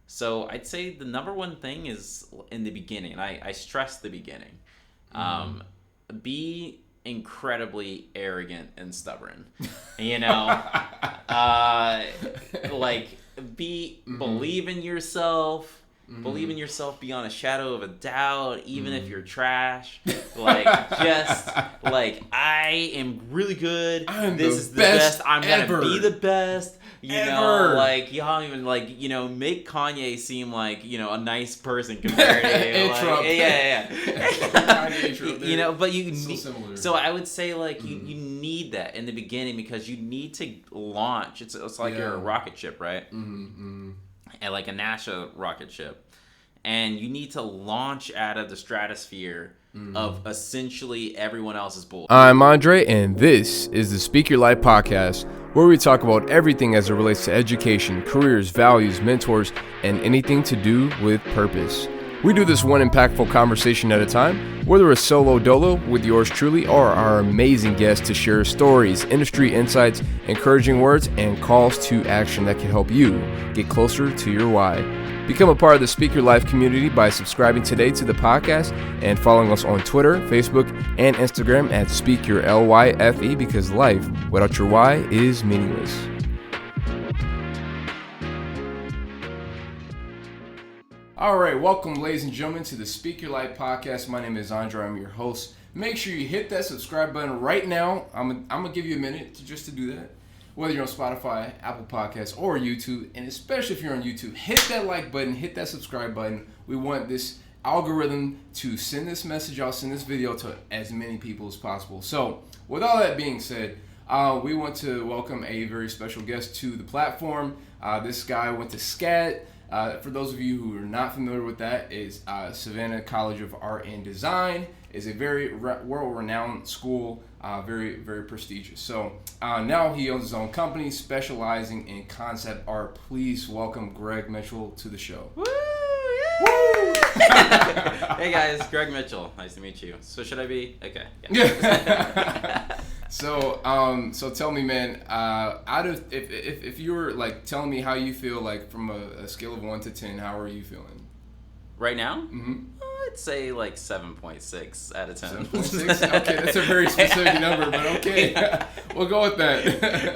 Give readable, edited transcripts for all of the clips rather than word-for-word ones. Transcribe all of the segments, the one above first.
So I'd say the number one thing is in the beginning. I stress the beginning. Be incredibly arrogant and stubborn. You know, believe in yourself. Believe in yourself beyond a shadow of a doubt, even if you're trash. I am really good. This is the best. I'm gonna be the best. You know, y'all even make Kanye seem like a nice person compared to but you need, so I would say you need that in the beginning because you need to launch. It's like you're a rocket ship, right? And like a NASA rocket ship, and you need to launch out of the stratosphere of essentially everyone else's bull. I'm Andre, and this is the Speak Your Life Podcast, where we talk about everything as it relates to education, careers, values, mentors, and anything to do with purpose. We do this one impactful conversation at a time, whether it's solo dolo with yours truly or our amazing guests to share stories, industry insights, encouraging words, and calls to action that can help you get closer to your why. Become a part of the Speak Your Life community by subscribing today to the podcast and following us on Twitter, Facebook, and Instagram at Speak Your LYFE, because life without your why is meaningless. All right, welcome, ladies and gentlemen, to the Speak Your Life Podcast. My name is Andre. I'm your host. Make sure you hit that subscribe button right now. I'm gonna give you a minute to do that. Whether you're on Spotify, Apple Podcasts, or YouTube, and especially if you're on YouTube, hit that like button, hit that subscribe button. We want this algorithm to send this message out, send this video to as many people as possible. So, with all that being said, we want to welcome a very special guest to the platform. This guy went to SCAD. For those of you who are not familiar with that, is Savannah College of Art and Design. Is a very world-renowned school, very, very prestigious. So now he owns his own company specializing in concept art. Please welcome Greg Mitchell to the show. Woo! Woo! Hey guys, Greg Mitchell. Nice to meet you. So should I be? Okay. Yeah. So tell me, man. Out of if you were telling me how you feel from a scale of 1 to 10, how are you feeling right now? Mm-hmm. I'd say 7.6 out of 10. 7.6? Okay, that's a very specific number, but okay. Yeah. We'll go with that.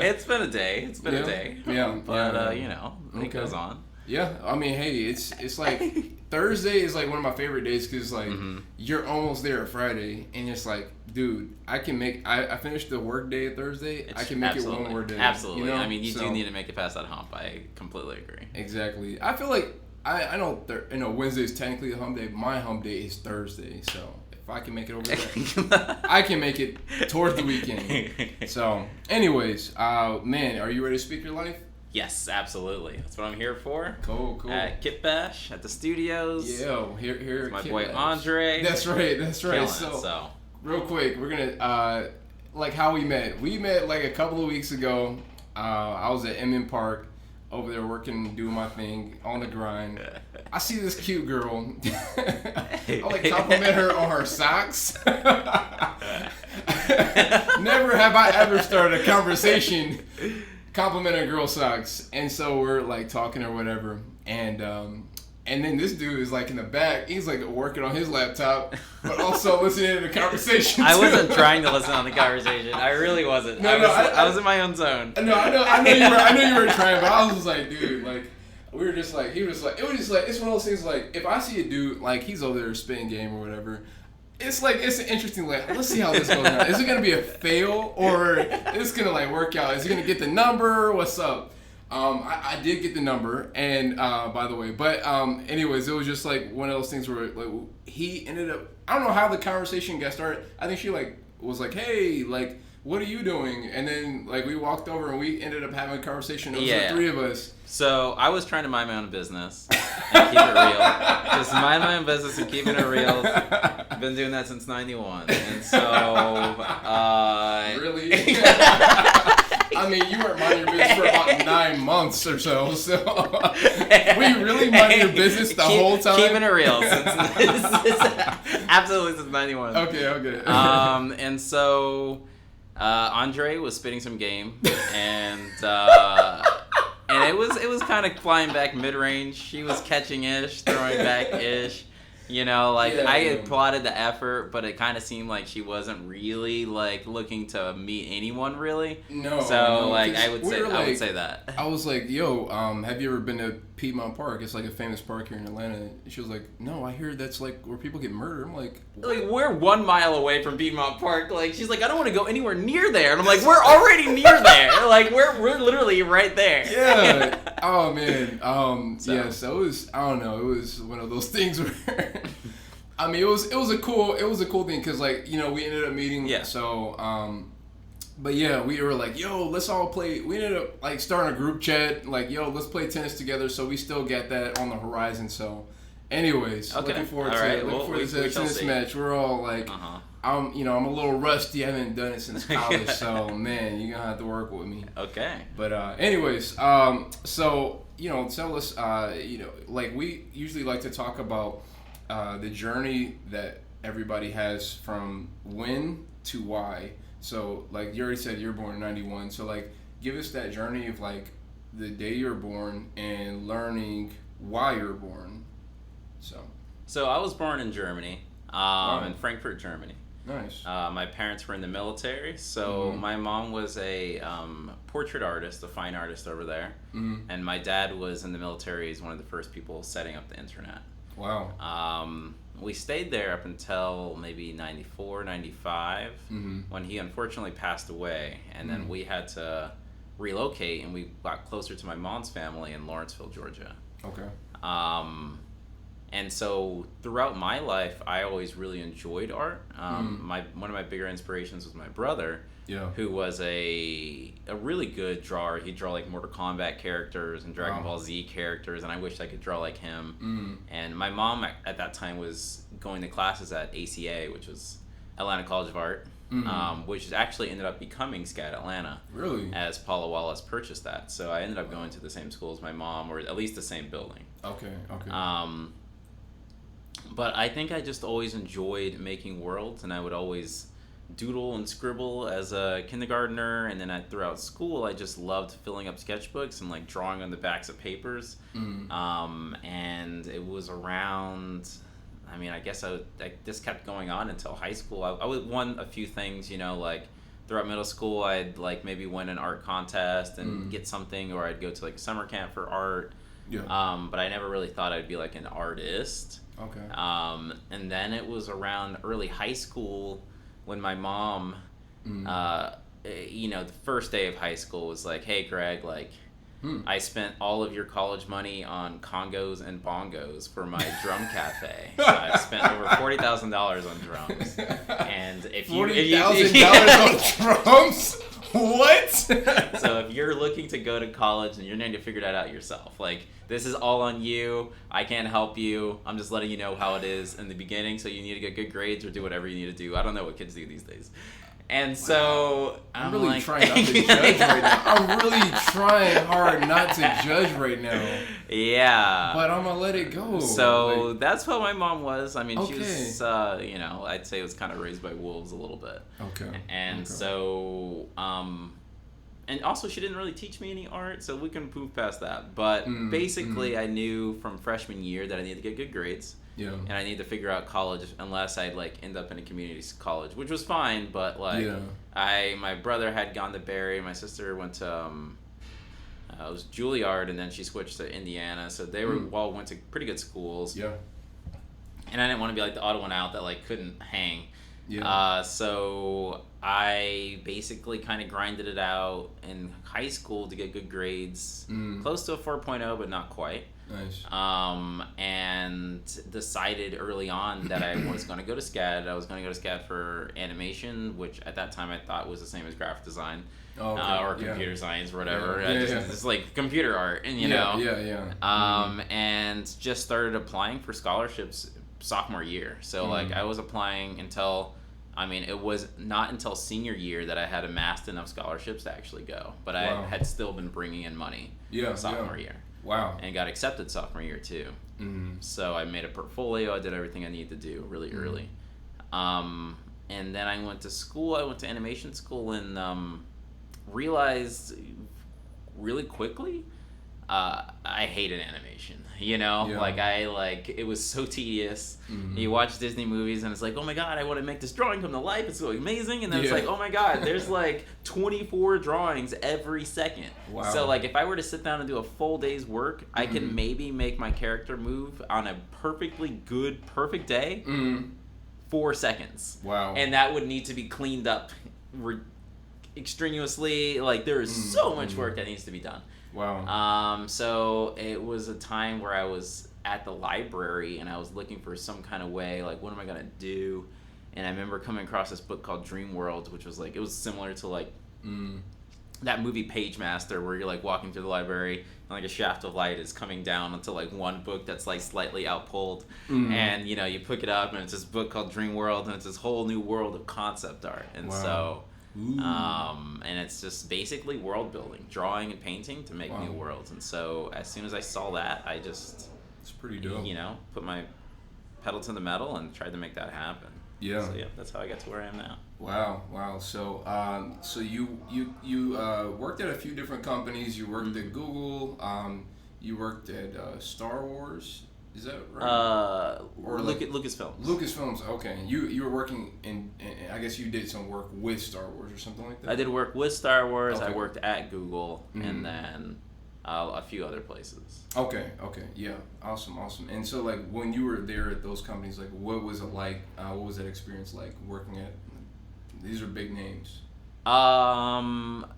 It's been a day. A day. Yeah. But it goes on. Yeah, I mean, hey, it's like Thursday is one of my favorite days because you're almost there at Friday, and it's dude, I finished the work day Thursday. I can make it one more day. Absolutely. You know? I mean, you do need to make it past that hump. I completely agree. Exactly. I feel like I know Wednesday is technically the hump day, but my hump day is Thursday. So if I can make it over there, I can make it towards the weekend. So, anyways, man, are you ready to speak your life? Yes, absolutely. That's what I'm here for. Cool. At Kit Bash, at the studios. Yeah, here it's my Kit boy Bash. Andre. That's right. So, real quick, we're gonna how we met. We met a couple of weeks ago. I was at Emmett Park over there working, doing my thing on the grind. I see this cute girl. I compliment her on her socks. Never have I ever started a conversation complimenting girl socks, and so we're talking or whatever, and then this dude is in the back. He's working on his laptop, but also listening to the conversation. I wasn't trying to listen on the conversation. I really wasn't. I was in my own zone. No, I know you were trying, but I was just dude, we were just he was it was just it's one of those things if I see a dude he's over there spitting game or whatever. It's it's an interesting let's see how this goes now. Is it gonna be a fail or is it gonna work out? Is he gonna get the number? What's up? I did get the number, and by the way, but anyways, it was just one of those things where he ended up. I don't know how the conversation got started. I think she was hey, what are you doing? And then we walked over and we ended up having a conversation. It was the three of us. So I was trying to mind my own business and keep it real. Just mind my own business and keeping it real. I've been doing that since '91, and so really. I mean, you weren't minding your business for about 9 months or so. So were you really minding your business the whole time? Keeping it real absolutely since '91. Okay. And so Andre was spitting some game, and And it was kind of flying back mid-range. She was catching-ish, throwing back-ish. You know, like, I applauded the effort, but it kind of seemed like she wasn't really, like, looking to meet anyone, really. No. So, like, I would say that. I was like, yo, have you ever been to Piedmont Park? It's, like, a famous park here in Atlanta. And she was like, no, I hear that's, like, where people get murdered. I'm like, what? Like, we're 1 mile away from Piedmont Park. Like, she's like, I don't want to go anywhere near there. And I'm like, we're already near there. Like, we're literally right there. Yeah. Oh, man. Yeah, so it was, I don't know, it was one of those things where... I mean, it was a cool thing because, like, you know, we ended up meeting. Yeah. So, but yeah, we were like, yo, let's all play. We ended up like starting a group chat, like, yo, let's play tennis together. So we still got that on the horizon. So, anyways, looking forward to this tennis match. We're all like, I'm a little rusty. I haven't done it since college. So, man, you're gonna have to work with me. Okay. But anyways, so you know, tell us, you know, like we usually like to talk about. The journey that everybody has from when to why. So, like, you already said you're born in 91. So, like, give us that journey of, like, the day you're born and learning why you're born. So I was born in Germany, in Frankfurt, Germany. Nice. My parents were in the military, so my mom was a portrait artist, a fine artist over there. And my dad was in the military. He's one of the first people setting up the internet. Wow. We stayed there up until maybe 94, 95, when he unfortunately passed away. And then we had to relocate, and we got closer to my mom's family in Lawrenceville, Georgia. Okay. And so throughout my life, I always really enjoyed art. One of my bigger inspirations was my brother, who was a really good drawer. He'd draw like Mortal Kombat characters and Dragon Ball Z characters, and I wished I could draw like him. And my mom at that time was going to classes at ACA, which was Atlanta College of Art, which actually ended up becoming SCAD Atlanta. Really? As Paula Wallace purchased that. So I ended up going to the same school as my mom, or at least the same building. Okay. But I think I just always enjoyed making worlds, and I would always doodle and scribble as a kindergartner, and then throughout school I just loved filling up sketchbooks and like drawing on the backs of papers. And it was around, I mean, I guess this kept going on until high school. I won a few things, you know, like throughout middle school I'd like maybe win an art contest and get something, or I'd go to like a summer camp for art. But I never really thought I'd be like an artist. Okay. And then it was around early high school when my mom, you know, the first day of high school was like, hey, Greg, like, I spent all of your college money on congos and bongos for my drum cafe. So I spent over $40,000 on drums. And if you $40,000 on drums? What? So if you're looking to go to college and you're going to figure that out yourself, like, this is all on you. I can't help you. I'm just letting you know how it is in the beginning. So you need to get good grades or do whatever you need to do. I don't know what kids do these days. And so I'm really like, trying not to judge right now. I'm really trying hard not to judge right now. Yeah. But I'm going to let it go. So like, that's what my mom was. I mean, she was, you know, I'd say it was kind of raised by wolves a little bit. Okay. And so, and also she didn't really teach me any art, so we can move past that. But basically, I knew from freshman year that I needed to get good grades. Yeah. And I needed to figure out college unless I'd like end up in a community college, which was fine. But like, my brother had gone to Barry, my sister went to it was Juilliard, and then she switched to Indiana. So they were all went to pretty good schools. Yeah. And I didn't want to be like the odd one out that like couldn't hang. Yeah. So I basically kind of grinded it out in high school to get good grades, close to a 4.0, but not quite. Nice. And decided early on that I was going to go to SCAD. I was going to go to SCAD for animation, which at that time I thought was the same as graphic design, or computer science or whatever. It's like computer art, and you know. And just started applying for scholarships sophomore year. So like I was applying until, I mean, it was not until senior year that I had amassed enough scholarships to actually go. But I had still been bringing in money sophomore year. Wow. And got accepted sophomore year too. So I made a portfolio. I did everything I needed to do really early. And then I went to school. I went to animation school and realized really quickly I hated animation. It was so tedious. You watch Disney movies and it's like, oh my god, I want to make this drawing come to life. It's so amazing. And then it's like, oh my god, there's like 24 drawings every second. Wow. So like if I were to sit down and do a full day's work, I can maybe make my character move on a perfect day, 4 seconds. Wow. And that would need to be cleaned up extraneously. Like there is so much work that needs to be done. Wow. So it was a time where I was at the library and I was looking for some kind of way, like, what am I going to do? And I remember coming across this book called Dream World, which was like, it was similar to like that movie Page Master, where you're like walking through the library and like a shaft of light is coming down onto like one book that's like slightly outpulled. And you pick it up and it's this book called Dream World, and it's this whole new world of concept art. And so and it's just basically world building, drawing and painting to make new worlds. And so as soon as I saw that, I just, it's pretty dope. Put my pedal to the metal and tried to make that happen. Yeah. So that's how I got to where I am now. Wow. So so you worked at a few different companies. You worked at Google. You worked at Star Wars. Is that right? Or look at Lucasfilms. Lucasfilms. Okay. You were working in I guess you did some work with Star Wars or something like that. I did work with Star Wars. Okay. I worked at Google, and then a few other places. Okay. Yeah. Awesome. And so like when you were there at those companies, like what was it like? What was that experience like working at? These are big names.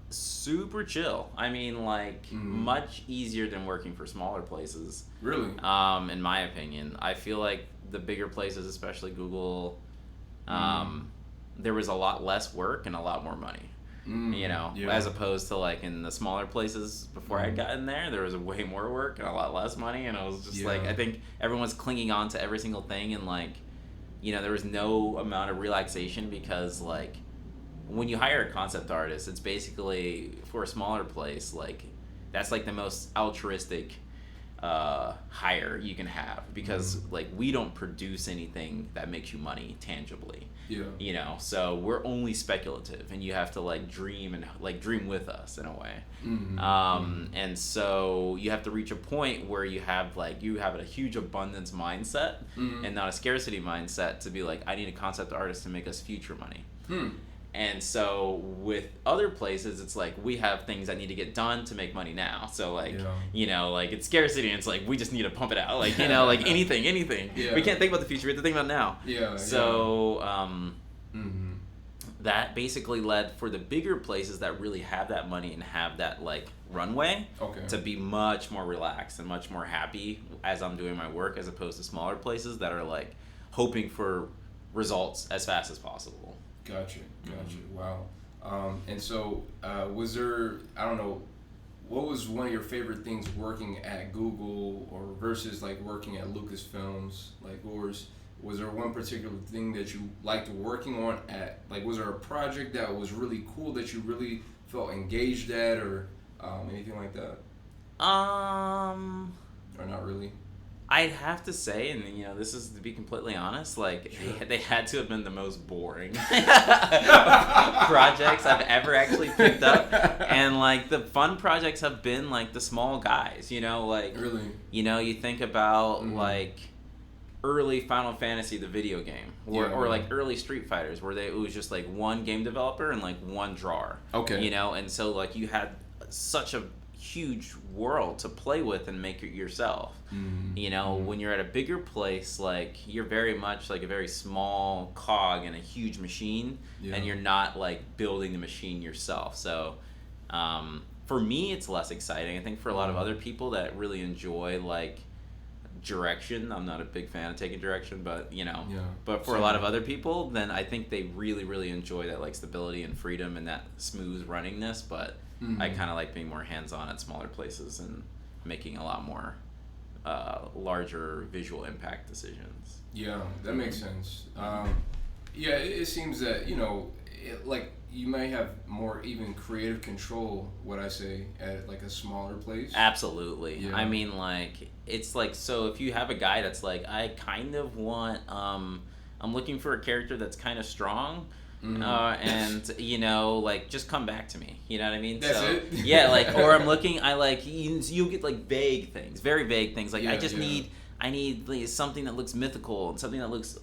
Super chill. I mean, like much easier than working for smaller places. Really? In my opinion, I feel like the bigger places, especially Google, there was a lot less work and a lot more money. As opposed to like in the smaller places before I got in there was way more work and a lot less money, and it was just like, I think everyone's clinging on to every single thing, and like, there was no amount of relaxation, because like when you hire a concept artist, it's basically, for a smaller place, like that's like the most altruistic hire you can have, because like we don't produce anything that makes you money tangibly. So we're only speculative, and you have to like dream with us in a way. And so you have to reach a point where you have a huge abundance mindset and not a scarcity mindset, to be like, I need a concept artist to make us future money. And so with other places, it's like we have things that need to get done to make money now. So like, like it's scarcity, and it's like we just need to pump it out. Like, like anything. Yeah. We can't think about the future. We have to think about now. That basically led for the bigger places that really have that money and have that like runway to be much more relaxed and much more happy as I'm doing my work, as opposed to smaller places that are like hoping for results as fast as possible. Gotcha. Wow. And so, was there, I don't know, what was one of your favorite things working at Google or versus like working at Lucasfilms? Like, was there one particular thing that you liked working on at, like, was there a project that was really cool that you really felt engaged at, or anything like that? Or not really? I'd have to say, and this is to be completely honest, like they had to have been the most boring projects I've ever actually picked up, and like the fun projects have been like the small guys, like really, you think about like early Final Fantasy, the video game, or like early Street Fighters, where it was just like one game developer and like one drawer. And so like you had such a huge world to play with and make it yourself. When you're at a bigger place, like you're very much like a very small cog in a huge machine, and you're not like building the machine yourself. So for me, it's less exciting. I think for a lot of other people that really enjoy like direction, I'm not a big fan of taking direction, but but for a lot of other people, then I think they really, really enjoy that like stability and freedom and that smooth runningness. But I kind of like being more hands-on at smaller places and making a lot more larger visual impact decisions. Yeah, that makes sense. It seems that like you may have more even creative control, what I say, at like a smaller place. Absolutely. I mean, like it's like, so if you have a guy that's like, I kind of want I'm looking for a character that's kind of strong, and like just come back to me. You know what I mean? That's it. Yeah, like, or I'm looking. I like you get like vague things, very vague things. Like I need like, something that looks mythical and something that looks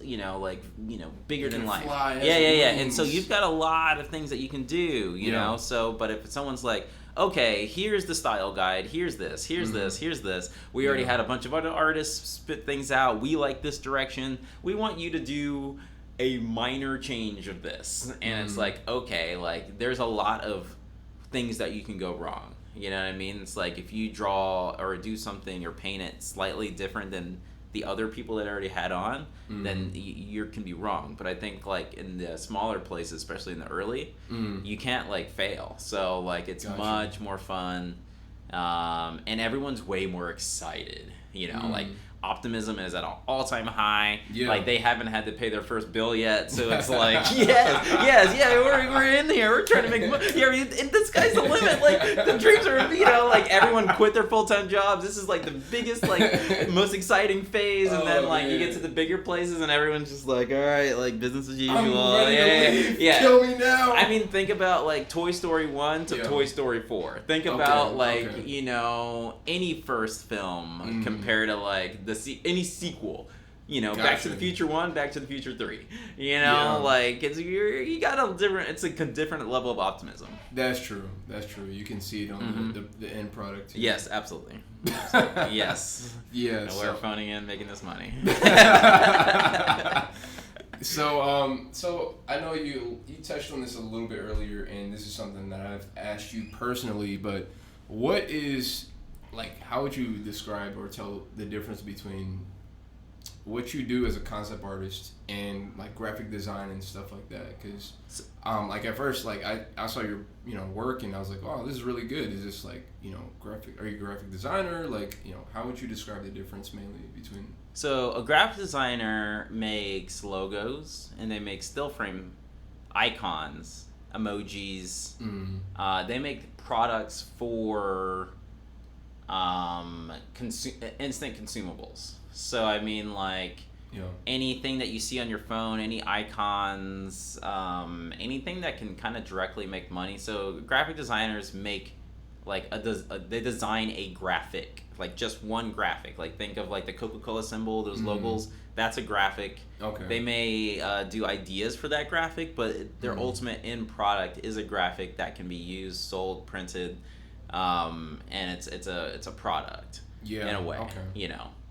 bigger than life. Yeah. And so you've got a lot of things that you can do. You know. So, but if someone's like, okay, here's the style guide. Here's this. Here's this. We already had a bunch of other artists spit things out. We like this direction. We want you to do a minor change of this. And it's like, okay, like there's a lot of things that you can go wrong. You know what I mean? It's like if you draw or do something or paint it slightly different than the other people that already had on, then you can be wrong. But I think like in the smaller places, especially in the early, you can't like fail. So like it's much more fun, and everyone's way more excited. Like optimism is at an all-time high. Like they haven't had to pay their first bill yet, so it's like we're in here, we're trying to make money. The sky's the limit. Like the dreams are, like everyone quit their full-time jobs. This is like the biggest, like most exciting phase, and then like you get to the bigger places, and everyone's just like, all right, like business as usual. I'm ready to leave. Kill me now. I mean, think about like Toy Story 1 to Toy Story 4. Think about any first film compared to like any sequel, Back to the Future 1, Back to the Future 3, like it's you got a different, it's like a different level of optimism. That's true. You can see it on the end product too. Yes, absolutely. Yes. Yeah. We're phoning in, making this money. So I know you touched on this a little bit earlier, and this is something that I've asked you personally, but what is, like, how would you describe or tell the difference between what you do as a concept artist and like graphic design and stuff like that? Because like at first, like I saw your work and I was like, oh, this is really good. Is this like graphic? Are you a graphic designer? Like how would you describe the difference mainly between? So a graphic designer makes logos and they make still frame icons, emojis. They make products for instant consumables. So I mean, like anything that you see on your phone, any icons, anything that can kind of directly make money. So graphic designers make like they design a graphic, like just one graphic. Like think of like the Coca-Cola symbol, those logos. That's a graphic. Okay. They may do ideas for that graphic, but their ultimate end product is a graphic that can be used, sold, printed. And it's a product in a way,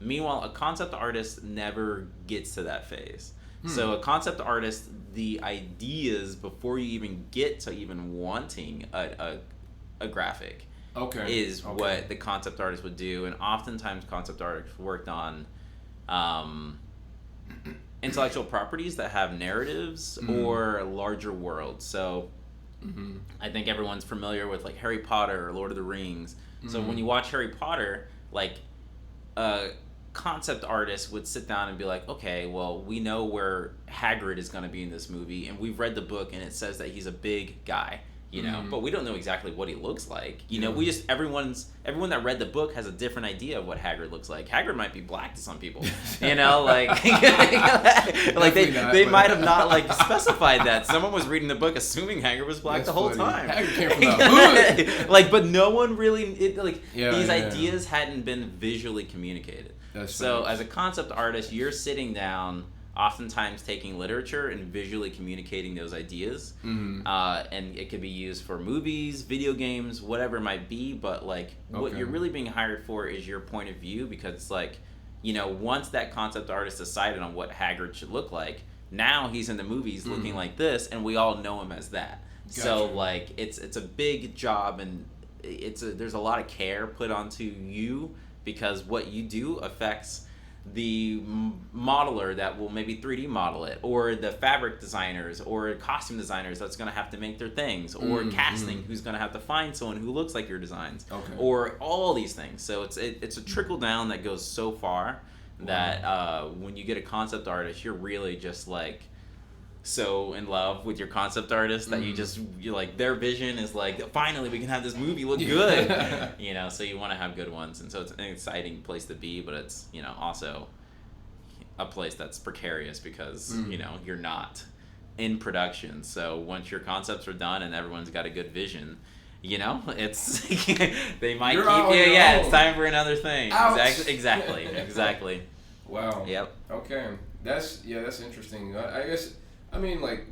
Meanwhile, a concept artist never gets to that phase. So a concept artist, the ideas before you even get to even wanting a graphic, is what the concept artist would do. And oftentimes concept artists worked on intellectual properties that have narratives or larger worlds. So I think everyone's familiar with like Harry Potter or Lord of the Rings. So when you watch Harry Potter, like a concept artist would sit down and be like, okay, well, we know where Hagrid is going to be in this movie, and we've read the book and it says that he's a big guy, but we don't know exactly what he looks like. We just everyone that read the book has a different idea of what Hagrid looks like. Hagrid might be black to some people, like they might have not like specified that. Someone was reading the book assuming Hagrid was black the whole time. Hagrid came from the hood. Like, but no one really these ideas hadn't been visually communicated. So as a concept artist, you're sitting down, oftentimes taking literature and visually communicating those ideas, and it could be used for movies, video games, whatever it might be. But like what you're really being hired for is your point of view, because it's like, once that concept artist decided on what Hagrid should look like, now he's in the movies looking like this, and we all know him as that. Gotcha. So like it's a big job, and there's a lot of care put onto you, because what you do affects the modeler that will maybe 3D model it, or the fabric designers or costume designers that's going to have to make their things, or casting who's going to have to find someone who looks like your designs, or all these things. So it's a trickle down that goes so far that when you get a concept artist, you're really just like so in love with your concept artist that you like their vision is like, finally we can have this movie look good. So you want to have good ones, and so it's an exciting place to be, but it's also a place that's precarious because you're not in production. So once your concepts are done and everyone's got a good vision, it's they might keep you. Yeah, it's time for another thing. Ouch. Exactly. Wow. Yep. Okay. That's interesting. I guess, I mean, like,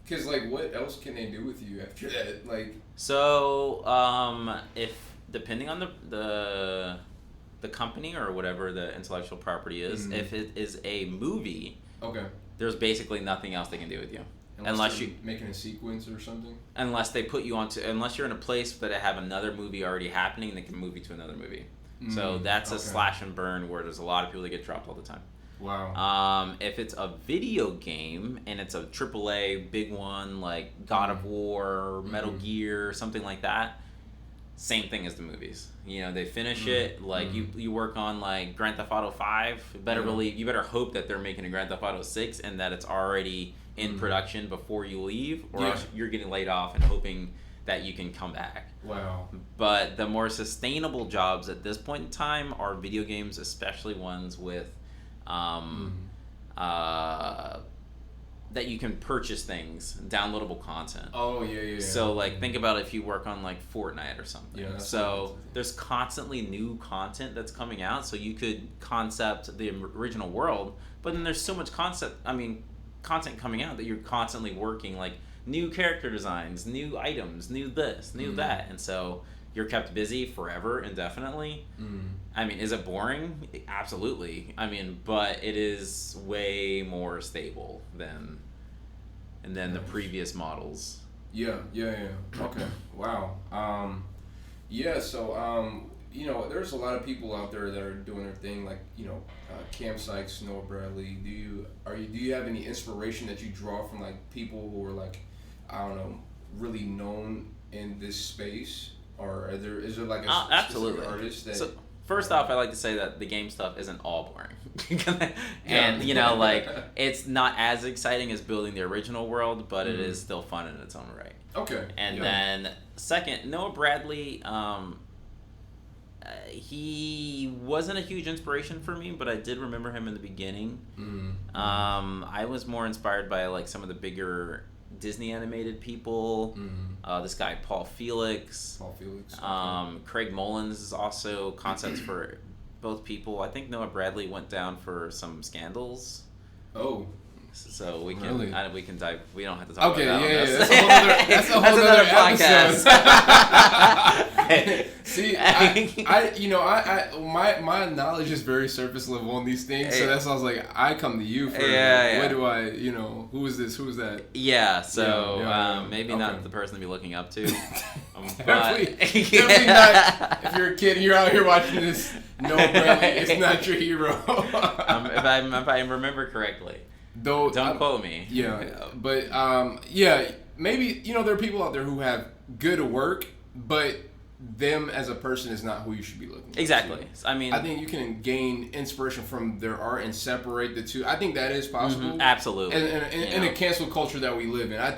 because, like, what else can they do with you after that? Like, so if depending on the company or whatever the intellectual property is, if it is a movie, okay, there's basically nothing else they can do with you. Unless you're making a sequence or something. Unless they put you unless you're in a place that have another movie already happening, they can move you to another movie. So that's a slash and burn where there's a lot of people that get dropped all the time. Wow. If it's a video game and it's a AAA big one like God of War, Metal Gear, something like that, same thing as the movies. They finish it, like you work on like Grand Theft Auto 5, you better hope that they're making a Grand Theft Auto 6 and that it's already in production before you leave, or else you're getting laid off and hoping that you can come back. Wow. But the more sustainable jobs at this point in time are video games, especially ones with that you can purchase things, downloadable content. Oh, yeah. So, like, think about if you work on, like, Fortnite or something. Yeah, so, there's constantly new content that's coming out, so you could concept the original world, but then there's so much content coming out that you're constantly working, like, new character designs, new items, new this, new that, and so you're kept busy forever, indefinitely. I mean, is it boring? Absolutely. I mean, but it is way more stable than the previous models. Yeah. Okay. Wow. So there's a lot of people out there that are doing their thing, like Cam Sykes, Noah Bradley. Do you have any inspiration that you draw from like people who are like, I don't know, really known in this space? Or is there like a absolutely artist that... So, first off, I like to say that the game stuff isn't all boring. And, like, it's not as exciting as building the original world, but it is still fun in its own right. Okay. And then, second, Noah Bradley, he wasn't a huge inspiration for me, but I did remember him in the beginning. I was more inspired by, like, some of the bigger Disney animated people. This guy Paul Felix. Okay. Craig Mullins is also concepts for both people. I think Noah Bradley went down for some scandals. Oh. So we can really? We can dive. We don't have to talk about that. Yeah. That's a whole other podcast. See, my knowledge is very surface level on these things, so that's why I was like, I come to you for what do I, who is this, who is that? Yeah, so maybe not the person to be looking up to. Definitely not. If you're a kid and you're out here watching this, Noah Bradley is not your hero. If I remember correctly. Though, don't quote me. Yeah, but maybe there are people out there who have good work, but them as a person is not who you should be looking at. Exactly. I think you can gain inspiration from their art and separate the two. I think that is possible. Absolutely. In a cancel culture that we live in, I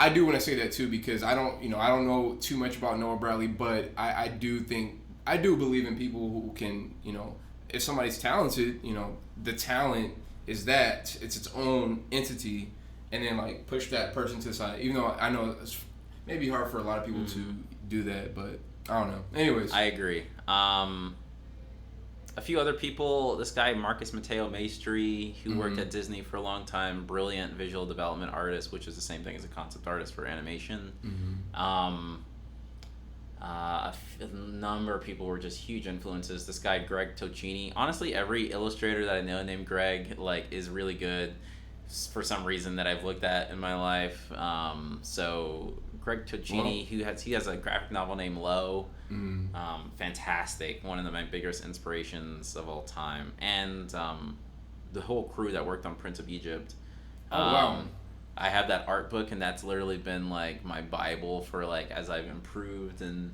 do want to say that too, because I don't know too much about Noah Bradley, but I do believe in people who can, if somebody's talented, the talent is that it's its own entity, and then like push that person to the side. Even though I know it's maybe hard for a lot of people to do that, but I don't know. Anyways, I agree. A few other people. This guy Marcus Mateo Maestri, who worked at Disney for a long time, brilliant visual development artist, which is the same thing as a concept artist for animation. A number of people were just huge influences. This guy Greg Tocchini. Honestly, every illustrator that I know named Greg is really good for some reason that I've looked at in my life. So Greg Tocchini, he has a graphic novel named Low. Fantastic, one of my biggest inspirations of all time, and the whole crew that worked on Prince of Egypt. Wow. I have that art book, and that's literally been like my Bible for like as I've improved and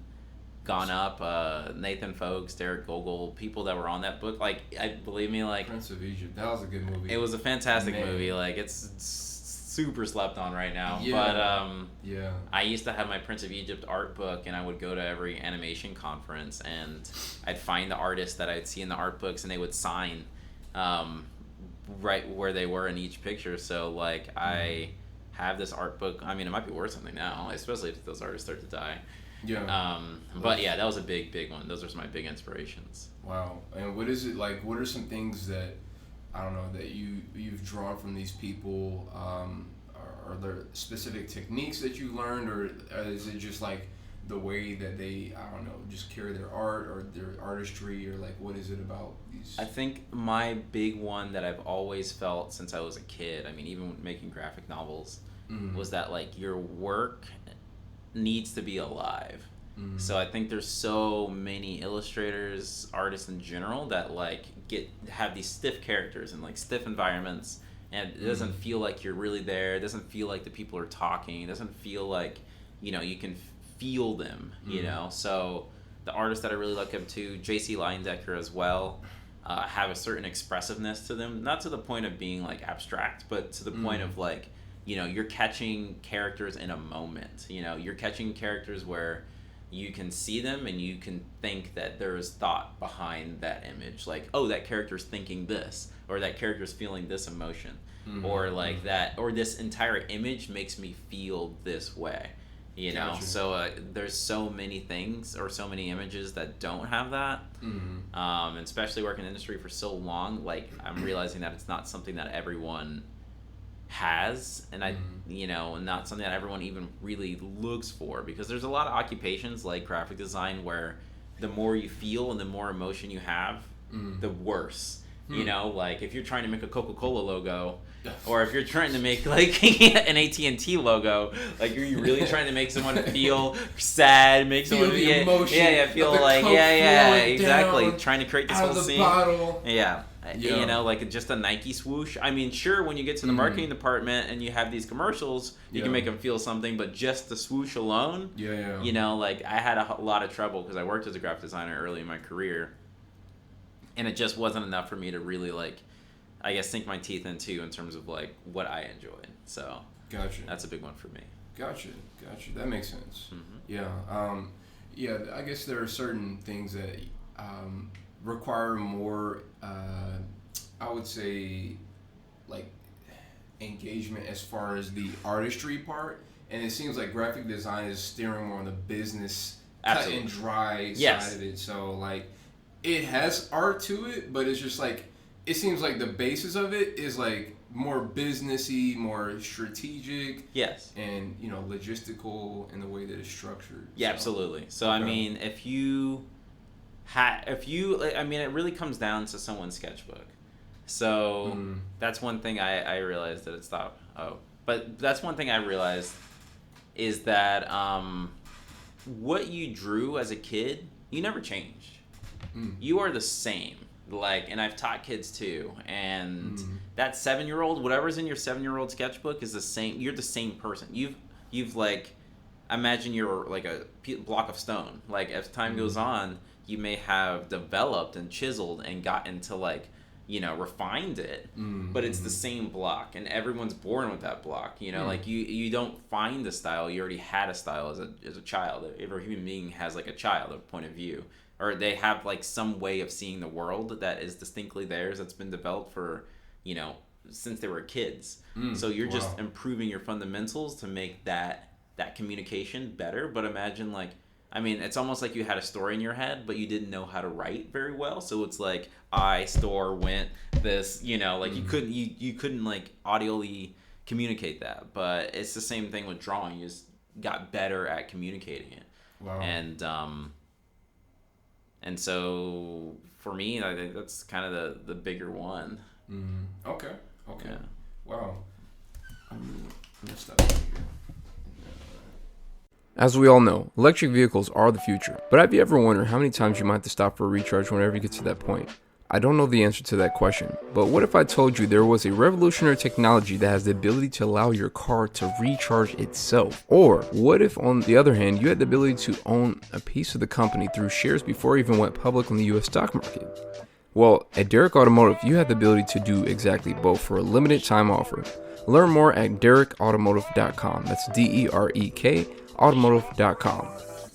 gone up. Nathan Folks, Derek Gogol, people that were on that book, believe me, Prince of Egypt, that was a good movie. It was a fantastic movie. Like, it's super slept on right now. But I used to have my Prince of Egypt art book, and I would go to every animation conference, and I'd find the artists that I'd see in the art books, and they would sign right where they were in each picture. So I have this art book. I mean, it might be worth something now, especially if those artists start to die. Yeah. But yeah, that was a big one. Those are some of my big inspirations. Wow. And what is it like? What are some things that I don't know that you've drawn from these people? Are there specific techniques that you learned, or is it just like the way that they, I don't know, just carry their art or their artistry, or like what is it about these? I think my big one that I've always felt since I was a kid, I mean, even making graphic novels, was that like your work needs to be alive. So I think there's so many illustrators, artists in general, that like have these stiff characters and like stiff environments, and it doesn't feel like you're really there. It doesn't feel like the people are talking. It doesn't feel like, you know, you can feel them, you know. So the artists that I really look up to, J.C. Leyendecker as well, have a certain expressiveness to them, not to the point of being like abstract, but to the point of like, you know, you're catching characters in a moment. You know, you're catching characters where you can see them and you can think that there is thought behind that image. Like, oh, that character's thinking this, or that character's feeling this emotion, or like that, or this entire image makes me feel this way. You know, so there's so many things or so many images that don't have that. Especially working in the industry for so long, like I'm realizing that it's not something that everyone has, and you know, not something that everyone even really looks for, because there's a lot of occupations like graphic design where the more you feel and the more emotion you have, the worse. You know, like if you're trying to make a Coca-Cola logo, or if you're trying to make like an AT&T logo, like are you really trying to make someone feel sad, make someone feel emotion, feel like exactly, trying to create this whole scene. Bottle. You know, like just a Nike swoosh. I mean, sure, when you get to the marketing department and you have these commercials, you can make them feel something, but just the swoosh alone, you know, like I had a lot of trouble because I worked as a graphic designer early in my career, and it just wasn't enough for me to really like, I guess, sink my teeth into in terms of like what I enjoyed. So gotcha. That's a big one for me. Gotcha. That makes sense. Yeah. I guess there are certain things that require more, I would say, like engagement as far as the artistry part, and it seems like graphic design is steering more on the business cut and dry side of it. So like it has art to it, but it's just like it seems like the basis of it is like more businessy, more strategic, and you know, logistical in the way that it's structured. Yeah, absolutely. So I mean, if you I mean, it really comes down to someone's sketchbook. So that's one thing I realized that it stopped. But that's one thing I realized is that what you drew as a kid, you never changed. You are the same. Like, and I've taught kids too, and that 7-year-old, whatever's in your 7-year-old sketchbook is the same. You're the same person. You've like, imagine you're like a block of stone. Like as time goes on, you may have developed and chiseled and gotten to like, you know, refined it, but it's the same block, and everyone's born with that block. You know, like you don't find a style. You already had a style as a child. Every human being has like a child, a point of view, or they have like some way of seeing the world that is distinctly theirs, that's been developed for, you know, since they were kids. So you're just improving your fundamentals to make that communication better. But imagine like, I mean, it's almost like you had a story in your head, but you didn't know how to write very well. So it's like, I, store, went, this, you know, like you couldn't like audibly communicate that. But it's the same thing with drawing. You just got better at communicating it. Wow. And so for me, I think that's kind of the bigger one. Okay. Yeah. Wow. I'm gonna stop right here. As we all know, electric vehicles are the future, but have you ever wondered how many times you might have to stop for a recharge whenever you get to that point? I don't know the answer to that question, but what if I told you there was a revolutionary technology that has the ability to allow your car to recharge itself? Or what if, on the other hand, you had the ability to own a piece of the company through shares before it even went public on the US stock market? Well, at Derek Automotive, you have the ability to do exactly both for a limited time offer. Learn more at derekautomotive.com. That's DEREK automotive.com.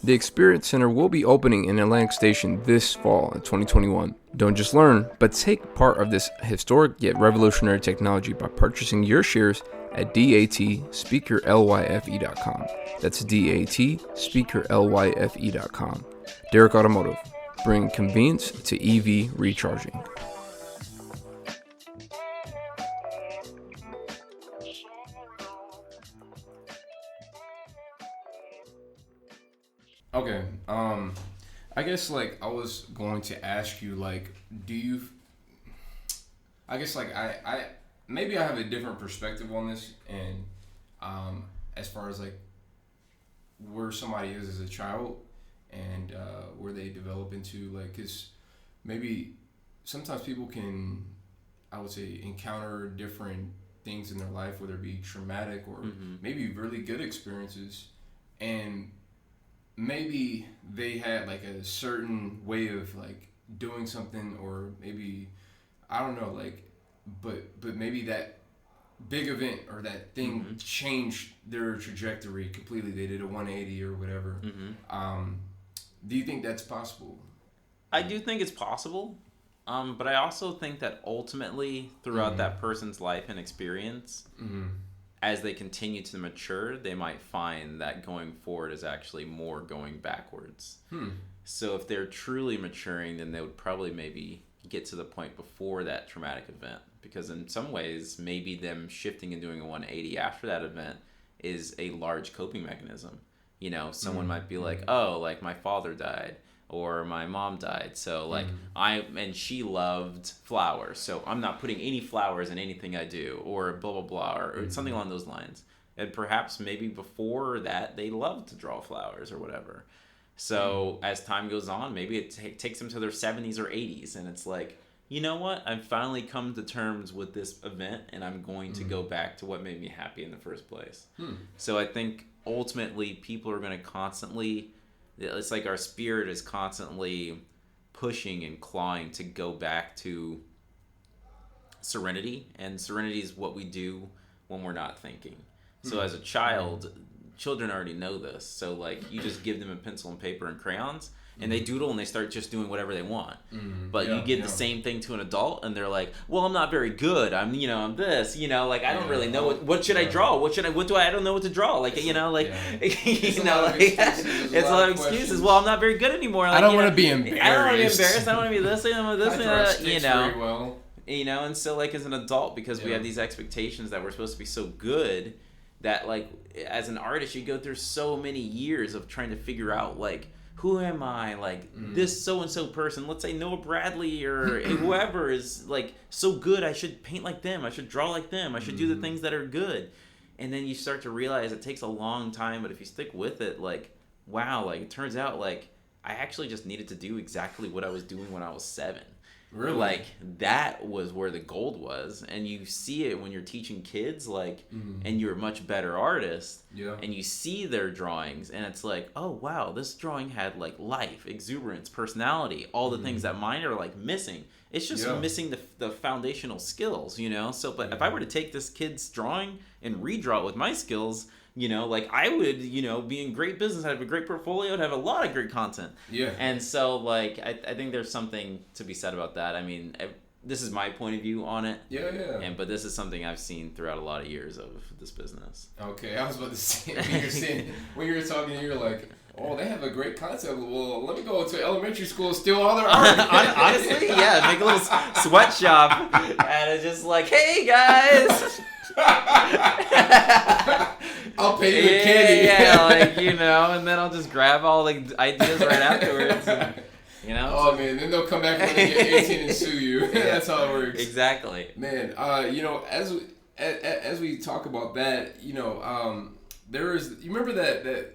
The Experience Center will be opening in Atlantic Station this fall in 2021. Don't just learn, but take part of this historic yet revolutionary technology by purchasing your shares at datspeakerlyfe.com. That's datspeakerlyfe.com. Derek Automotive, bringing convenience to EV recharging. Okay. I guess like I was going to ask you like, I guess like I maybe I have a different perspective on this, and as far as like where somebody is as a child and where they develop into, like, because maybe sometimes people can, I would say, encounter different things in their life, whether it be traumatic or maybe really good experiences, and maybe they had like a certain way of like doing something, or maybe I don't know, like, but maybe that big event or that thing changed their trajectory completely. They did a 180 or whatever. Do you think that's possible? I do think it's possible, but I also think that ultimately throughout that person's life and experience, as they continue to mature, they might find that going forward is actually more going backwards. So if they're truly maturing, then they would probably maybe get to the point before that traumatic event, because in some ways maybe them shifting and doing a 180 after that event is a large coping mechanism. You know, someone might be like, oh, like my father died or my mom died, so like and she loved flowers, so I'm not putting any flowers in anything I do, or blah blah blah, or something along those lines. And perhaps maybe before that they loved to draw flowers or whatever. So as time goes on, maybe it takes them to their 70s or 80s, and it's like, you know what? I've finally come to terms with this event, and I'm going to go back to what made me happy in the first place. So I think ultimately people are going to constantly, it's like our spirit is constantly pushing and clawing to go back to serenity, and serenity is what we do when we're not thinking. So as a child, children already know this. So like you just give them a pencil and paper and crayons, and they doodle and they start just doing whatever they want. But you give the same thing to an adult, and they're like, well, I'm not very good. I'm this, like I don't really know what should I draw? I don't know what to draw. Like, it's a lot of excuses. Well, I'm not very good anymore. Like, I don't want to be embarrassed. I don't want to be embarrassed. I don't want to be this. I want this. Very well. And so like as an adult, because we have these expectations that we're supposed to be so good, that like as an artist you go through so many years of trying to figure out like, who am I? Like this so-and-so person, let's say Noah Bradley or whoever is like so good, I should paint like them, I should draw like them, I should do the things that are good. And then you start to realize it takes a long time, but if you stick with it, like, wow, like it turns out like I actually just needed to do exactly what I was doing when I was 7. Really? Like that was where the gold was. And you see it when you're teaching kids, like, and you're a much better artist, and you see their drawings, and it's like, oh wow, this drawing had like life, exuberance, personality, all the things that mine are like missing. It's just missing the foundational skills, so but if I were to take this kid's drawing and redraw it with my skills, like I would, be in great business, I'd have a great portfolio, I'd have a lot of great content. And so like I think there's something to be said about that. I mean, this is my point of view on it. But this is something I've seen throughout a lot of years of this business. Okay, I was about to say, when you were talking, you're like, oh, they have a great concept. Well, let me go to elementary school and steal all their art. Honestly, yeah, make a little sweatshop, and it's just like, hey guys. I'll pay you a candy. And then I'll just grab all the ideas right afterwards. And, Oh man, then they'll come back when they get 18 and sue you. That's how it works. Exactly. Man, as we talk about that, there is. You remember that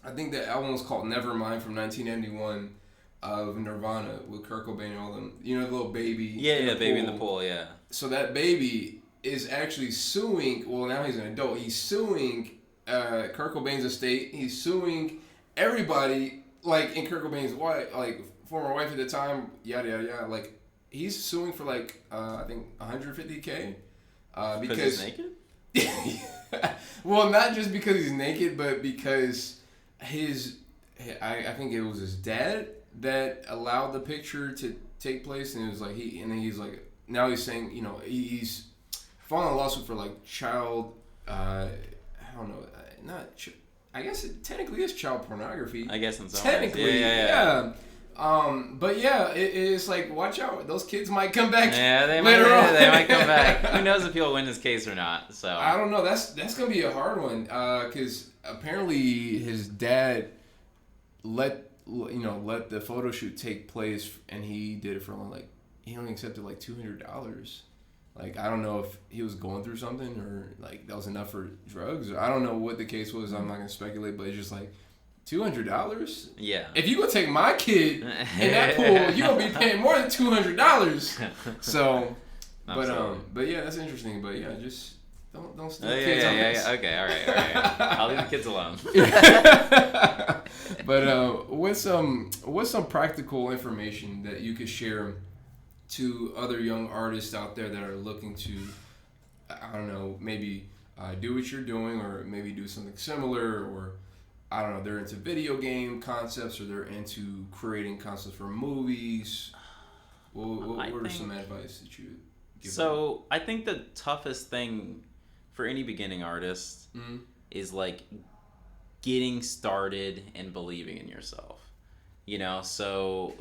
I think that album was called Nevermind from 1991 of Nirvana with Kurt Cobain and all them. The little baby. Yeah, baby in the pool. Yeah. So that baby is actually suing. Well, now he's an adult. He's suing Kurt Cobain's estate. He's suing everybody, like in Kurt Cobain's wife, like former wife at the time. Yada yada yada. Like he's suing for like I think $150K because he's naked. Well, not just because he's naked, but because I think it was his dad that allowed the picture to take place, and it was like he's like, now he's saying, he's filing a lawsuit for like child. I don't know, I guess it technically is child pornography. I guess in some technically, ways. Yeah. But yeah, it's like, watch out, those kids might come back. Yeah, they might come back. Who knows if he'll win this case or not? So I don't know. That's gonna be a hard one, because apparently his dad let the photo shoot take place, and he did it for only he only accepted like $200. Like, I don't know if he was going through something, or like that was enough for drugs. I don't know what the case was. I'm not gonna speculate, but it's just like $200. Yeah. If you gonna take my kid in that pool, you gonna be paying more than $200. So, but yeah, that's interesting. But yeah, just don't steal kids. Yeah. Okay, all right. I'll leave the kids alone. But what's some practical information that you could share to other young artists out there that are looking to, I don't know, maybe do what you're doing, or maybe do something similar, or I don't know, they're into video game concepts, or they're into creating concepts for movies. What are some advice that you give them? I think the toughest thing for any beginning artist is like getting started and believing in yourself. So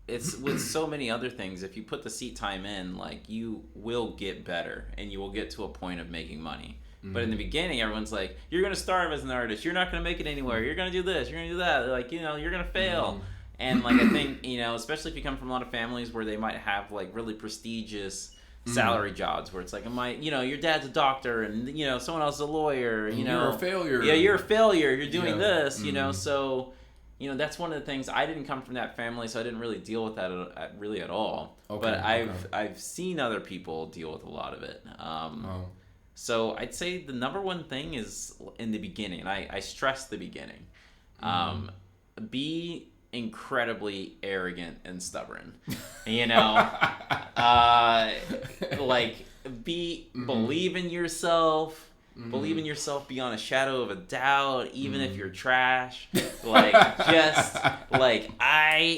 it's with so many other things. If you put the seat time in, like, you will get better and you will get to a point of making money. But in the beginning, everyone's like, you're going to starve as an artist. You're not going to make it anywhere. You're going to do this. You're going to do that. Like, you're going to fail. And like, I think, especially if you come from a lot of families where they might have like really prestigious salary jobs, where it's like, your dad's a doctor, and someone else is a lawyer. You're a failure. Yeah, you're a failure. You're doing this. So. That's one of the things. I didn't come from that family, so I didn't really deal with that really at all. Okay, but I've seen other people deal with a lot of it. So I'd say the number one thing is in the beginning, and I stress the beginning. Be incredibly arrogant and stubborn. Believe in yourself. Believe in yourself beyond a shadow of a doubt, even if you're trash. I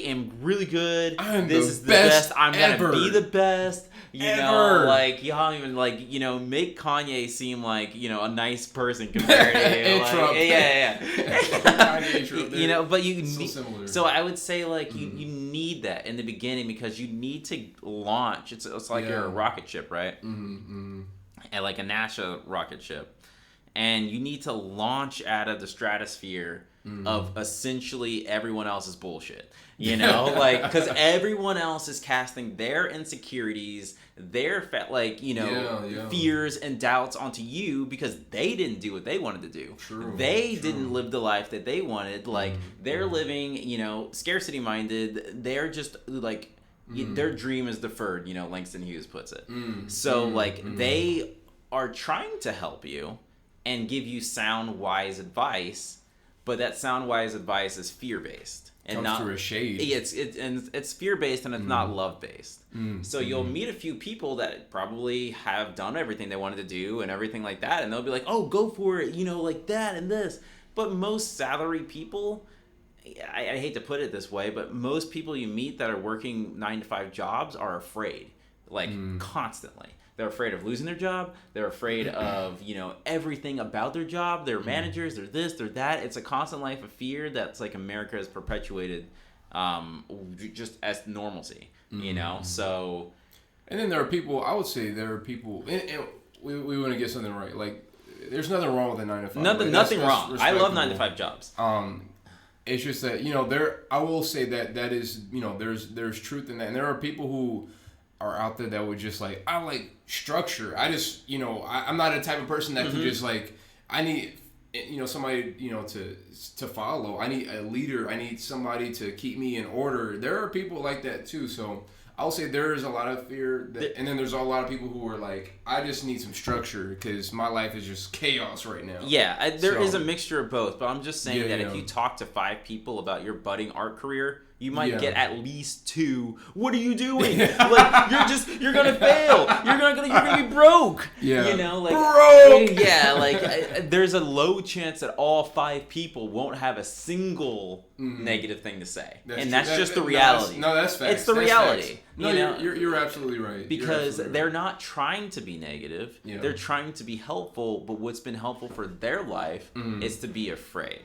am really good. This is the best. I'm gonna be the best. Y'all even make Kanye seem like a nice person compared to but you need. So I would say you need that in the beginning, because you need to launch. It's like you're a rocket ship, right? And like a NASA rocket ship, and you need to launch out of the stratosphere of essentially everyone else's bullshit, because everyone else is casting their insecurities, their fears and doubts onto you, because they didn't do what they wanted to do. They didn't live the life that they wanted. They're living, scarcity minded. They're just their dream is deferred, Langston Hughes puts it. They are trying to help you and give you sound, wise advice, but that sound, wise advice is fear-based. And comes not through a shade. It's fear-based, and it's not love-based. So you'll meet a few people that probably have done everything they wanted to do and everything like that, and they'll be like, oh, go for it, like that and this. But most salary people, I hate to put it this way, but most people you meet that are working 9-to-5 jobs are afraid, constantly. They're afraid of losing their job. They're afraid of, everything about their job. They're managers. They're this, they're that. It's a constant life of fear that's America has perpetuated just as normalcy, So. And then there are people, I would say and we want to get something right. Like, there's nothing wrong with a 9-to-5. Nothing wrong. I love 9-to-5 jobs. It's just that, I will say that is, there's truth in that. And there are people who are out there that would just I like structure. I just, I'm not a type of person that can just I need, somebody, to follow. I need a leader. I need somebody to keep me in order. There are people like that too. So I'll say there is a lot of fear, and then there's a lot of people who are like, I just need some structure because my life is just chaos right now. Yeah, there is a mixture of both, but I'm just saying that if you talk to 5 people about your budding art career, you might get at least 2. What are you doing? You're gonna fail. You're not gonna be broke. Yeah. You know, like broke. Yeah, like there's a low chance that all 5 people won't have a single negative thing to say, that's just the reality. No, that's facts. It's the reality. No, you know? you're absolutely right. Because they're not trying to be negative. Yeah. They're trying to be helpful. But what's been helpful for their life is to be afraid.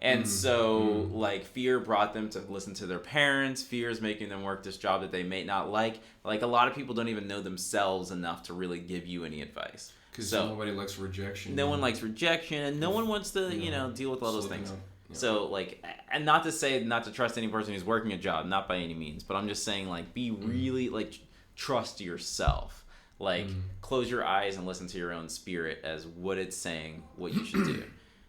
And so, like, fear brought them to listen to their parents. Fear is making them work this job that they may not like. Like, a lot of people don't even know themselves enough to really give you any advice. Because nobody likes rejection. No one likes rejection, and no one wants to, deal with all those things. Yeah. So, like, and not to say not to trust any person who's working a job, not by any means, but I'm just saying, like, be really, like, trust yourself. Like, close your eyes and listen to your own spirit as what it's saying, what you should do.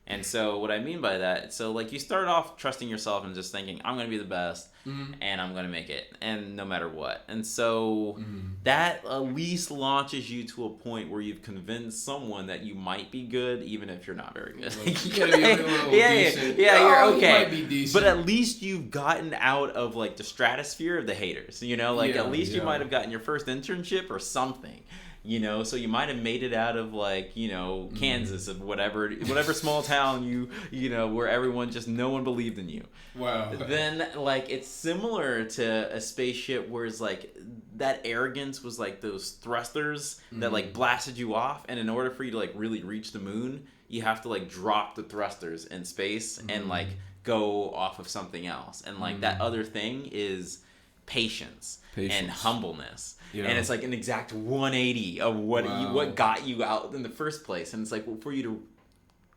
And so what I mean by that, so like you start off trusting yourself and just thinking, I'm going to be the best and I'm going to make it, and no matter what. And so that at least launches you to a point where you've convinced someone that you might be good, even if you're not very good. Like, you gotta be a little decent. You're okay. You might be decent. But at least you've gotten out of like the stratosphere of the haters, at least you might have gotten your first internship or something. So you might have made it out of like, Kansas of whatever small town where everyone just no one believed in you. Wow. Then like it's similar to a spaceship where it's like that arrogance was like those thrusters that like blasted you off, and in order for you to like really reach the moon, you have to like drop the thrusters in space and like go off of something else. And like that other thing is patience. And humbleness. Yeah. And it's like an exact 180 of what got you out in the first place. And it's like, well, for you to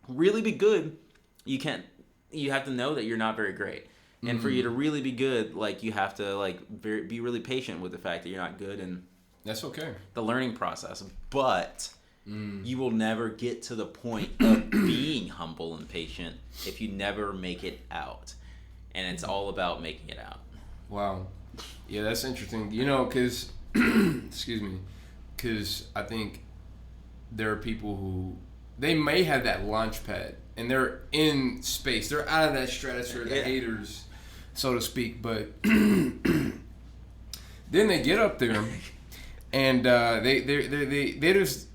really be good, you have to know that you're not very great. And for you to really be good, like you have to like be really patient with the fact that you're not good, and that's okay. The learning process. But you will never get to the point of being humble and patient if you never make it out. And it's all about making it out. Wow. Yeah, that's interesting. Because, excuse me, because I think there are people who, they may have that launch pad and they're in space. They're out of that stratosphere, the haters, so to speak. But then they get up there and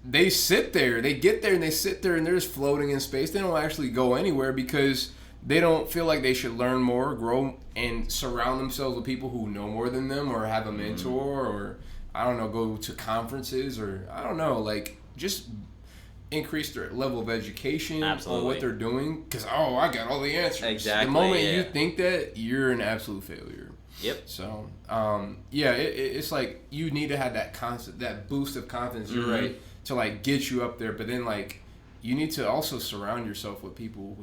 they sit there. They get there and they sit there and they're just floating in space. They don't actually go anywhere because they don't feel like they should learn more, grow, and surround themselves with people who know more than them, or have a mentor, or I don't know, go to conferences, or I don't know, like just increase their level of education on what they're doing. Because I got all the answers. Exactly. The moment you think that, you're an absolute failure. Yep. So, it's like you need to have that boost of confidence. You're right, to like get you up there. But then like you need to also surround yourself with people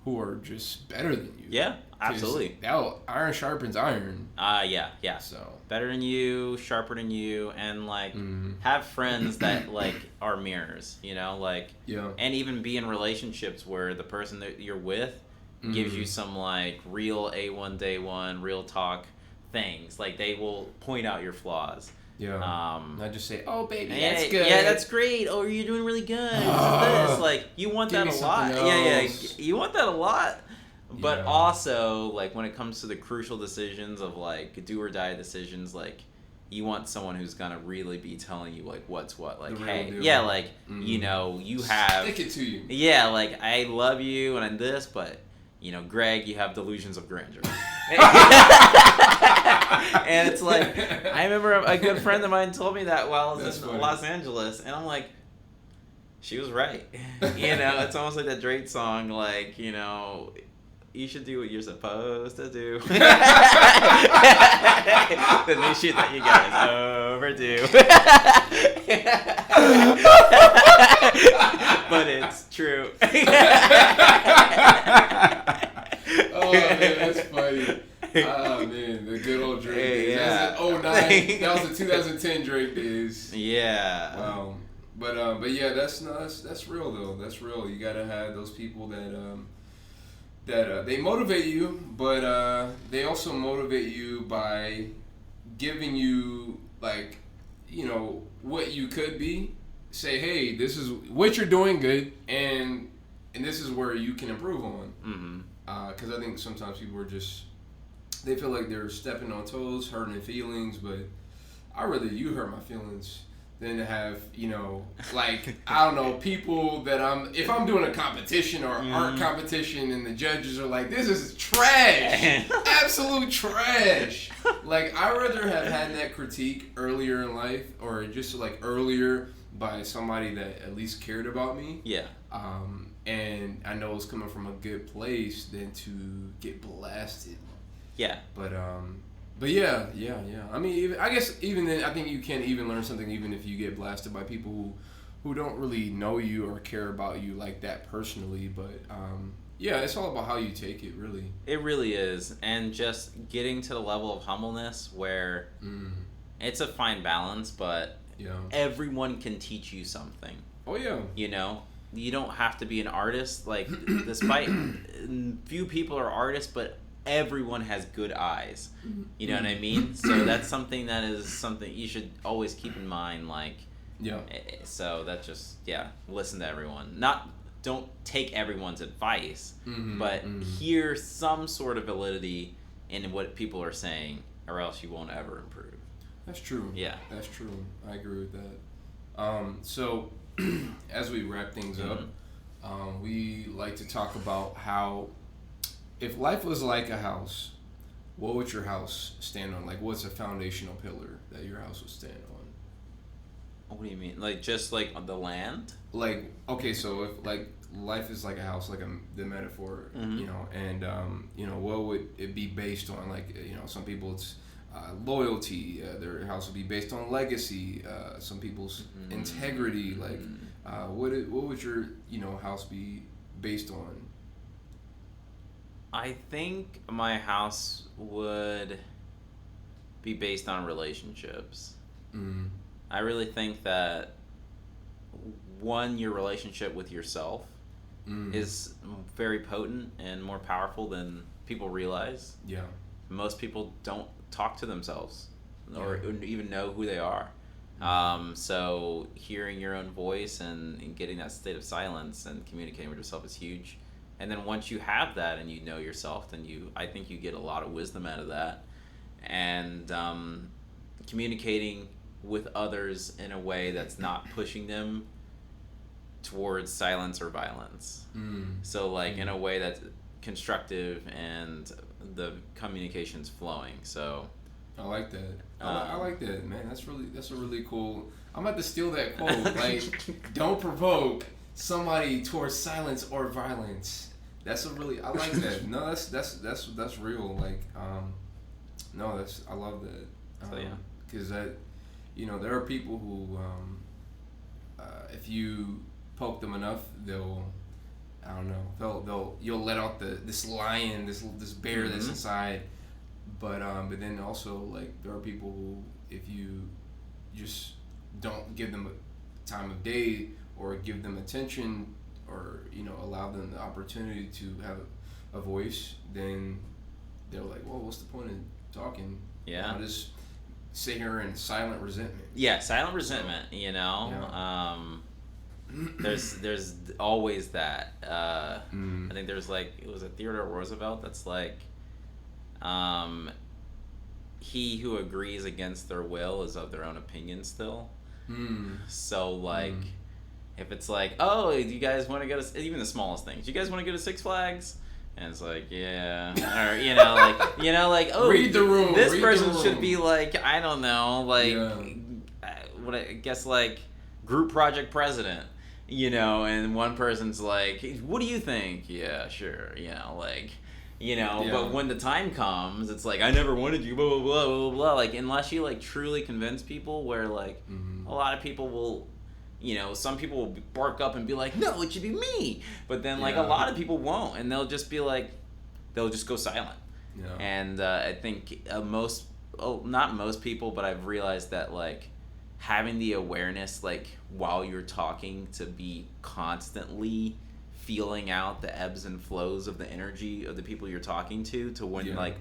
who are just better than you. Yeah, absolutely. Iron sharpens iron. Yeah. So better than you, sharper than you, and like have friends that like are mirrors, and even be in relationships where the person that you're with gives you some like real A1 day one, real talk things. Like they will point out your flaws. Yeah. Not just say, "Oh, baby, that's good." Yeah, that's great. Oh, you're doing really good. This. Like you want that a lot. Yeah. You want that a lot. But also, like when it comes to the crucial decisions of like do or die decisions, like you want someone who's gonna really be telling you like what's what. Like, hey, you have stick it to you. Yeah, like I love you and I'm this, but Greg, you have delusions of grandeur. And it's like, I remember a good friend of mine told me that while I was in Los Angeles, and I'm like, she was right. It's almost like that Drake song, like, you should do what you're supposed to do. The new shit that you guys overdue. But it's true. Oh, man, that's funny. Oh, man, the good old Drake days. Yeah. That was 2009. That was the 2010 Drake days. Yeah. Wow. But yeah, that's real though. That's real. You gotta have those people that they motivate you, but they also motivate you by giving you like, what you could be. Say, hey, this is what you're doing good, and this is where you can improve on. Because I think sometimes people are they feel like they're stepping on toes, hurting their feelings, but I'd rather you hurt my feelings than to have, like, I don't know, people that if I'm doing a competition or art competition and the judges are like, this is trash, absolute trash. Like, I'd rather have had that critique earlier in life, or just like earlier by somebody that at least cared about me. Yeah. And I know it's coming from a good place than to get blasted. Yeah. But yeah. I mean, I guess even then, I think you can even learn something even if you get blasted by people who don't really know you or care about you like that personally. But yeah, it's all about how you take it, really. It really is, and just getting to the level of humbleness where it's a fine balance, but everyone can teach you something. Oh yeah. You don't have to be an artist. Like, despite few people are artists, but everyone has good eyes. You know what I mean? So that's something you should always keep in mind. Like, so that just listen to everyone. Don't take everyone's advice, but hear some sort of validity in what people are saying, or else you won't ever improve. That's true. Yeah, that's true. I agree with that. So as we wrap things up, we like to talk about how, if life was like a house, what would your house stand on? Like, what's a foundational pillar that your house would stand on? What do you mean? Like, just like on the land? Like, okay, so if like life is like a house, like the metaphor, and what would it be based on? Like, some people it's loyalty. Their house would be based on legacy. Some people's integrity. Like, what would your house be based on? I think my house would be based on relationships. I really think that your relationship with yourself is very potent and more powerful than people realize. Yeah. Most people don't talk to themselves or even know who they are. So hearing your own voice and getting that state of silence and communicating with yourself is huge. And then once you have that and you know yourself, then I think you get a lot of wisdom out of that. And communicating with others in a way that's not pushing them towards silence or violence. So like in a way that's constructive and the communication's flowing. So I like that. I like that, man. That's a really cool. I'm about to steal that quote. Like, don't provoke somebody towards silence or violence. I like that. No, that's real. Like, no, I love that. So yeah. Because that, there are people who, if you poke them enough, you'll let out this lion, this bear that's inside. But then also, like, there are people who, if you just don't give them a time of day or give them attention or allow them the opportunity to have a voice, then they're like, well, what's the point of talking? I'll just sit here in silent resentment. Yeah, silent resentment. There's always that. I think there's like, it was a Theodore Roosevelt that's like, he who agrees against their will is of their own opinion still. So like, if it's like, oh, do you guys want to go to, even the smallest things, you guys want to go to Six Flags? And it's like, yeah, or like, oh, read the room. This person should be like, I don't know, like, what I guess like group project president, and one person's like, what do you think? Yeah, sure, but when the time comes, it's like, I never wanted you, blah, blah, blah, blah, blah. Like, unless you, like, truly convince people, where, like, a lot of people will, some people will bark up and be like, no, it should be me. But then, like, a lot of people won't, and they'll just be like, they'll just go silent. Yeah. And I think not most people, but I've realized that, like, having the awareness, like, while you're talking, to be constantly feeling out the ebbs and flows of the energy of the people you're talking to when like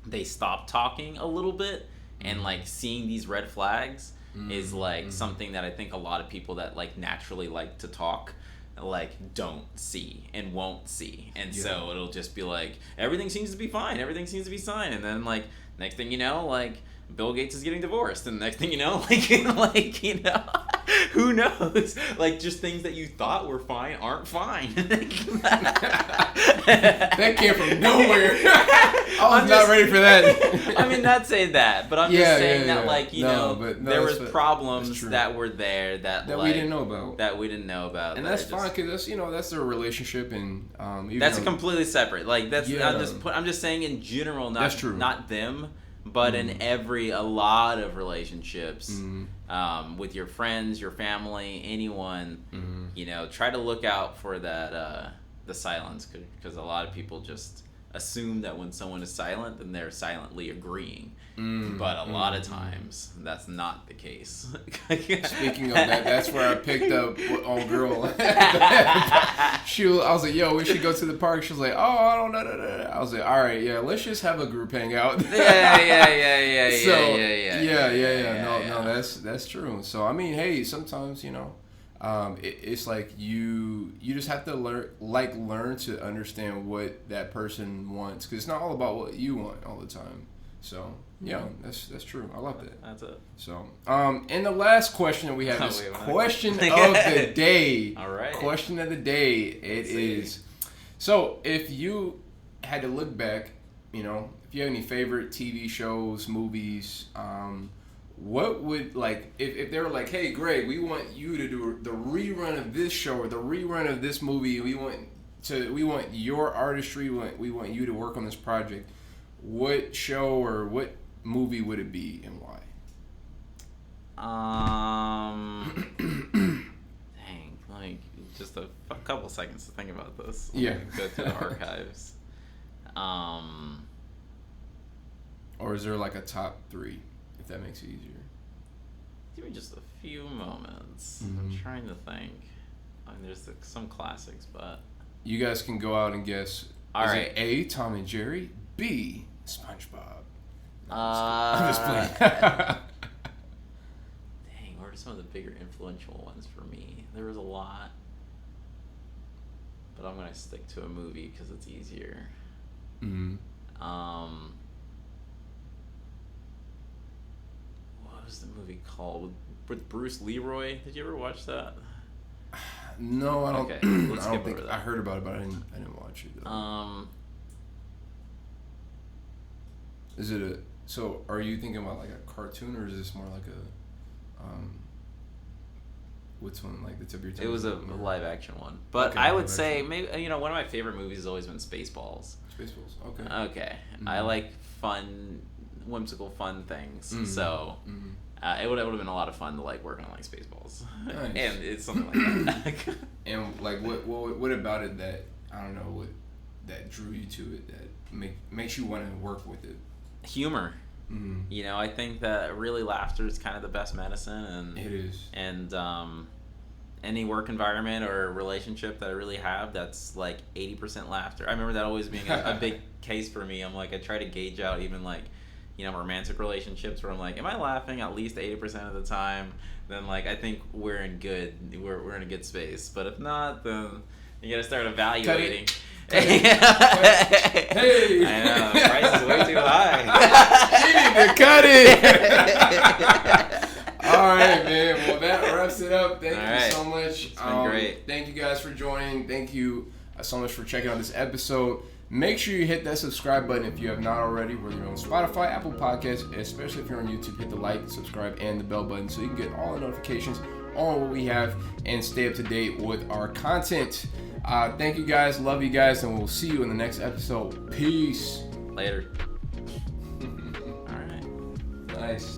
they stop talking a little bit, and like seeing these red flags is like something that I think a lot of people that like naturally like to talk like don't see and won't see, and so it'll just be like, everything seems to be fine, and then like next thing you know, like Bill Gates is getting divorced, and the next thing you know, who knows? Like, just things that you thought were fine aren't fine. That came from nowhere. I was not ready for that. I mean, not saying that, but I'm just saying that, like, there was problems that were there that we didn't know about. And that's fine, because that's their relationship, and that's completely separate. Like, I'm just saying in general, not them. But in a lot of relationships, with your friends, your family, anyone, try to look out for that, the silence, because a lot of people just assume that when someone is silent, then they're silently agreeing. But a lot of times, that's not the case. Speaking of that, that's where I picked up old girl. I was like, yo, we should go to the park. She was like, oh, I don't know. I was like, all right, yeah, let's just have a group hangout. Yeah. No, that's true. So, I mean, hey, sometimes, it's like you just have to learn to understand what that person wants, because it's not all about what you want all the time. So yeah, that's true. I love that. That's it. So and the last question that we have is question of the day. All right. Question of the day. It is. So if you had to look back, if you have any favorite TV shows, movies, what would, like, if they were like, hey, Greg, we want you to do the rerun of this show or the rerun of this movie, we want your artistry, we want you to work on this project, what show or what movie would it be, and why? Dang, like, just a couple seconds to think about this. Yeah. Go through the archives. Or is there like a top 3? That makes it easier. Give me just a few moments. I'm trying to think. I mean, there's some classics, but you guys can go out and guess. All right. It A, Tom and Jerry, B, SpongeBob? I'm just playing. Dang, what are some of the bigger influential ones for me? There was a lot, but I'm gonna stick to a movie because it's easier. What was the movie called with Bruce Leroy? Did you ever watch that? No, I don't. Okay, let's I don't skip think over that. I heard about it, but I didn't watch it. Is it so? Are you thinking about like a cartoon, or is this more like a what's one, like the tip of your tongue? It was a live action one, but okay, I would say maybe one of my favorite movies has always been Spaceballs. Spaceballs, okay. Okay, I like fun, whimsical, fun things. So it would have been a lot of fun to like work on like Spaceballs. Nice. And it's something like that. And like what about it that that drew you to it, that makes you want to work with it? Humor. I think that really laughter is kind of the best medicine, and it is. And any work environment or relationship that I really have, that's like 80% laughter. I remember that always being a big case for me. I'm like, I try to gauge out even like, romantic relationships where I'm like, am I laughing at least 80% of the time? Then like, I think we're in a good space. But if not, then you gotta start evaluating. Cut it. Hey! I know, the price is way too high. You need to cut it! All right, man. Well, that wraps it up. Thank you so much. It's been great. Thank you guys for joining. Thank you so much for checking out this episode. Make sure you hit that subscribe button if you have not already, whether you're on Spotify, Apple Podcasts, especially if you're on YouTube. Hit the like, subscribe, and the bell button so you can get all the notifications on what we have and stay up to date with our content. Thank you guys. Love you guys, and we'll see you in the next episode. Peace. Later. All right. Nice.